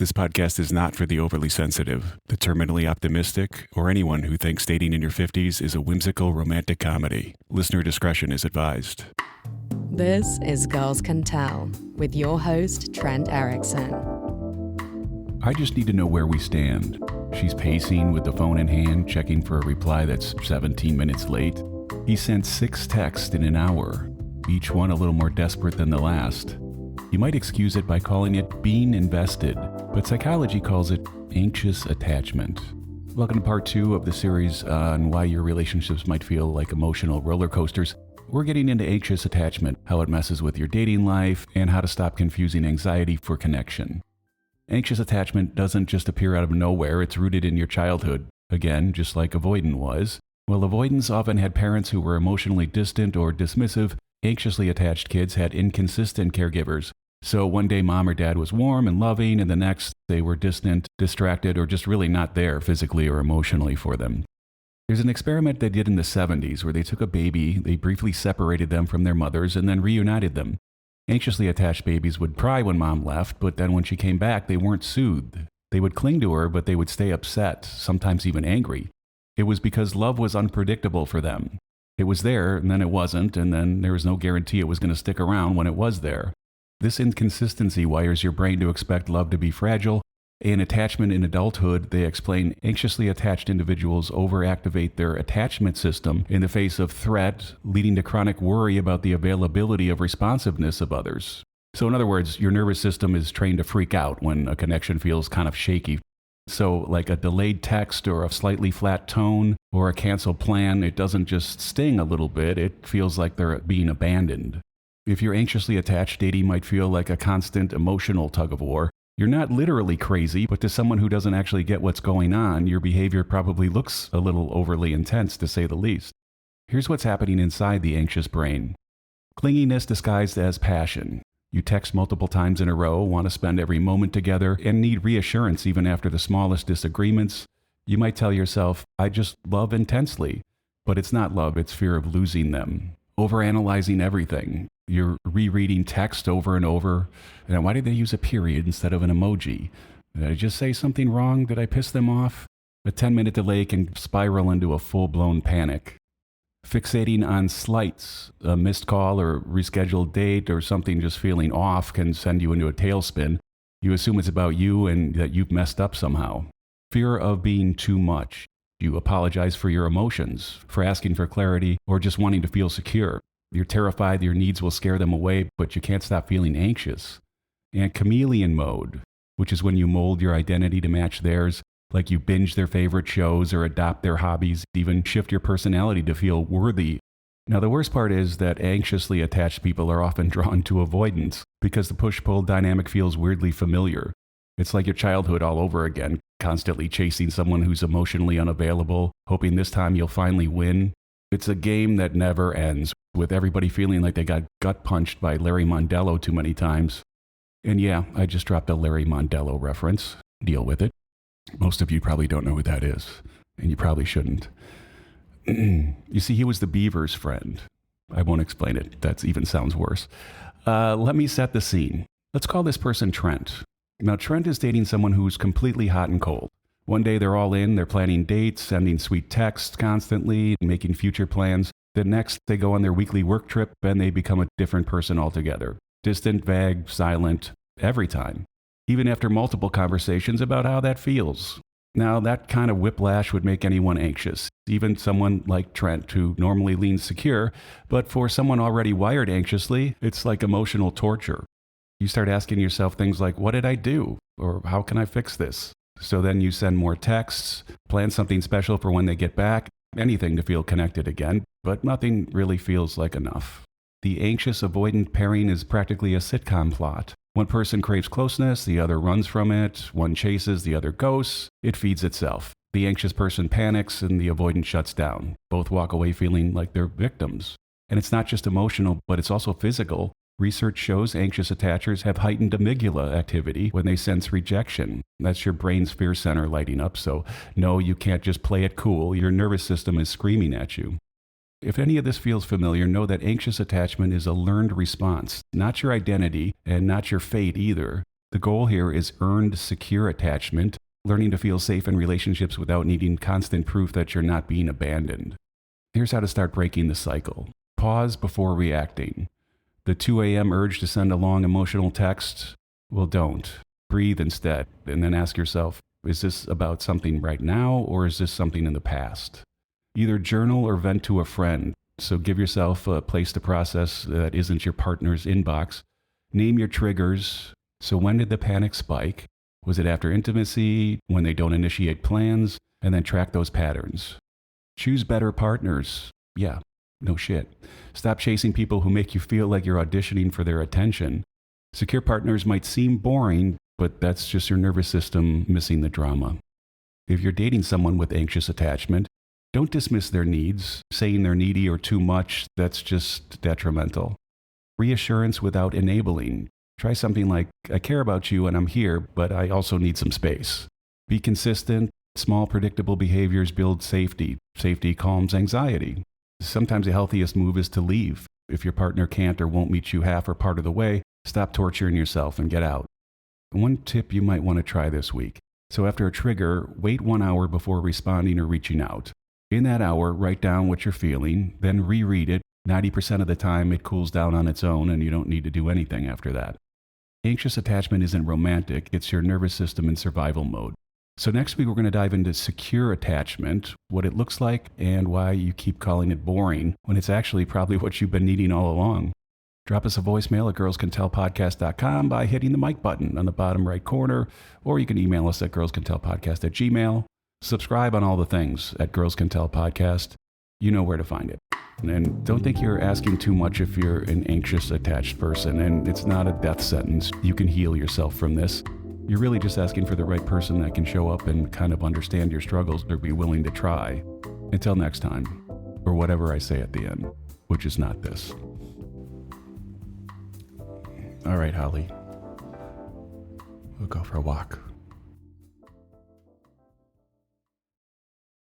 This podcast is not for the overly sensitive, the terminally optimistic, or anyone who thinks dating in your 50s is a whimsical romantic comedy. Listener discretion is advised. This is Girls Can Tell with your host, Trent Erickson. I just need to know where we stand. She's pacing with the phone in hand, checking for a reply that's 17 minutes late. He sent 6 texts in an hour, each one a little more desperate than the last. You might excuse it by calling it being invested, but psychology calls it anxious attachment. Welcome to part 2 of the series on why your relationships might feel like emotional roller coasters. We're getting into anxious attachment, how it messes with your dating life, and how to stop confusing anxiety for connection. Anxious attachment doesn't just appear out of nowhere, it's rooted in your childhood. Again, just like avoidant was. While avoidants often had parents who were emotionally distant or dismissive, anxiously attached kids had inconsistent caregivers. So one day mom or dad was warm and loving, and the next they were distant, distracted, or just really not there physically or emotionally for them. There's an experiment they did in the 70s where they took a baby, they briefly separated them from their mothers, and then reunited them. Anxiously attached babies would cry when mom left, but then when she came back, they weren't soothed. They would cling to her, but they would stay upset, sometimes even angry. It was because love was unpredictable for them. It was there, and then it wasn't, and then there was no guarantee it was going to stick around when it was there. This inconsistency wires your brain to expect love to be fragile. In attachment in adulthood, they explain anxiously attached individuals overactivate their attachment system in the face of threat, leading to chronic worry about the availability of responsiveness of others. So in other words, your nervous system is trained to freak out when a connection feels kind of shaky. So like a delayed text or a slightly flat tone or a canceled plan, it doesn't just sting a little bit, it feels like they're being abandoned. If you're anxiously attached, dating might feel like a constant emotional tug of war. You're not literally crazy, but to someone who doesn't actually get what's going on, your behavior probably looks a little overly intense, to say the least. Here's what's happening inside the anxious brain. Clinginess disguised as passion. You text multiple times in a row, want to spend every moment together, and need reassurance even after the smallest disagreements. You might tell yourself, I just love intensely. But it's not love, it's fear of losing them. Overanalyzing everything. You're rereading text over and over. And why did they use a period instead of an emoji? Did I just say something wrong? Did I piss them off? A 10-minute delay can spiral into a full-blown panic. Fixating on slights, a missed call or rescheduled date or something just feeling off can send you into a tailspin. You assume it's about you and that you've messed up somehow. Fear of being too much. You apologize for your emotions, for asking for clarity, or just wanting to feel secure. You're terrified your needs will scare them away, but you can't stop feeling anxious. And chameleon mode, which is when you mold your identity to match theirs, like you binge their favorite shows or adopt their hobbies, even shift your personality to feel worthy. Now, the worst part is that anxiously attached people are often drawn to avoidance because the push-pull dynamic feels weirdly familiar. It's like your childhood all over again, constantly chasing someone who's emotionally unavailable, hoping this time you'll finally win. It's a game that never ends, with everybody feeling like they got gut punched by Larry Mondello too many times. And yeah, I just dropped a Larry Mondello reference. Deal with it. Most of you probably don't know who that is, and you probably shouldn't. You see, he was the beaver's friend. I won't explain it. That even sounds worse. Let me set the scene. Let's call this person Trent. Now, Trent is dating someone who's completely hot and cold. One day they're all in, they're planning dates, sending sweet texts constantly, making future plans. The next, they go on their weekly work trip and they become a different person altogether. Distant, vague, silent, every time. Even after multiple conversations about how that feels. Now, that kind of whiplash would make anyone anxious, even someone like Trent, who normally leans secure, but for someone already wired anxiously, it's like emotional torture. You start asking yourself things like, what did I do? Or how can I fix this? So then you send more texts, plan something special for when they get back, anything to feel connected again, but nothing really feels like enough. The anxious avoidant pairing is practically a sitcom plot. One person craves closeness, the other runs from it, one chases, the other ghosts. It feeds itself. The anxious person panics and the avoidant shuts down. Both walk away feeling like they're victims. And it's not just emotional, but it's also physical. Research shows anxious attachers have heightened amygdala activity when they sense rejection. That's your brain's fear center lighting up, so no, you can't just play it cool. Your nervous system is screaming at you. If any of this feels familiar, know that anxious attachment is a learned response, not your identity and not your fate either. The goal here is earned, secure attachment, learning to feel safe in relationships without needing constant proof that you're not being abandoned. Here's how to start breaking the cycle. Pause before reacting. The 2 a.m. urge to send a long emotional text? Well, don't. Breathe instead, and then ask yourself, is this about something right now, or is this something in the past? Either journal or vent to a friend. So give yourself a place to process that isn't your partner's inbox. Name your triggers. So when did the panic spike? Was it after intimacy, when they don't initiate plans? And then track those patterns. Choose better partners. Yeah, no shit. Stop chasing people who make you feel like you're auditioning for their attention. Secure partners might seem boring, but that's just your nervous system missing the drama. If you're dating someone with anxious attachment, don't dismiss their needs. Saying they're needy or too much, that's just detrimental. Reassurance without enabling. Try something like, I care about you and I'm here, but I also need some space. Be consistent. Small, predictable behaviors build safety. Safety calms anxiety. Sometimes the healthiest move is to leave. If your partner can't or won't meet you half or part of the way, stop torturing yourself and get out. One tip you might want to try this week. So after a trigger, wait 1 hour before responding or reaching out. In that hour, write down what you're feeling, then reread it. 90% of the time, it cools down on its own and you don't need to do anything after that. Anxious attachment isn't romantic. It's your nervous system in survival mode. So next week, we're going to dive into secure attachment, what it looks like, and why you keep calling it boring when it's actually probably what you've been needing all along. Drop us a voicemail at girlscantellpodcast.com by hitting the mic button on the bottom right corner, or you can email us at girlscantellpodcast@gmail.com. Subscribe on all the things at Girls Can Tell Podcast. You know where to find it. And don't think you're asking too much if you're an anxious attached person, and it's not a death sentence. You can heal yourself from this. You're really just asking for the right person that can show up and kind of understand your struggles or be willing to try. Until next time, or whatever I say at the end, which is not this. All right, Holly. We'll go for a walk.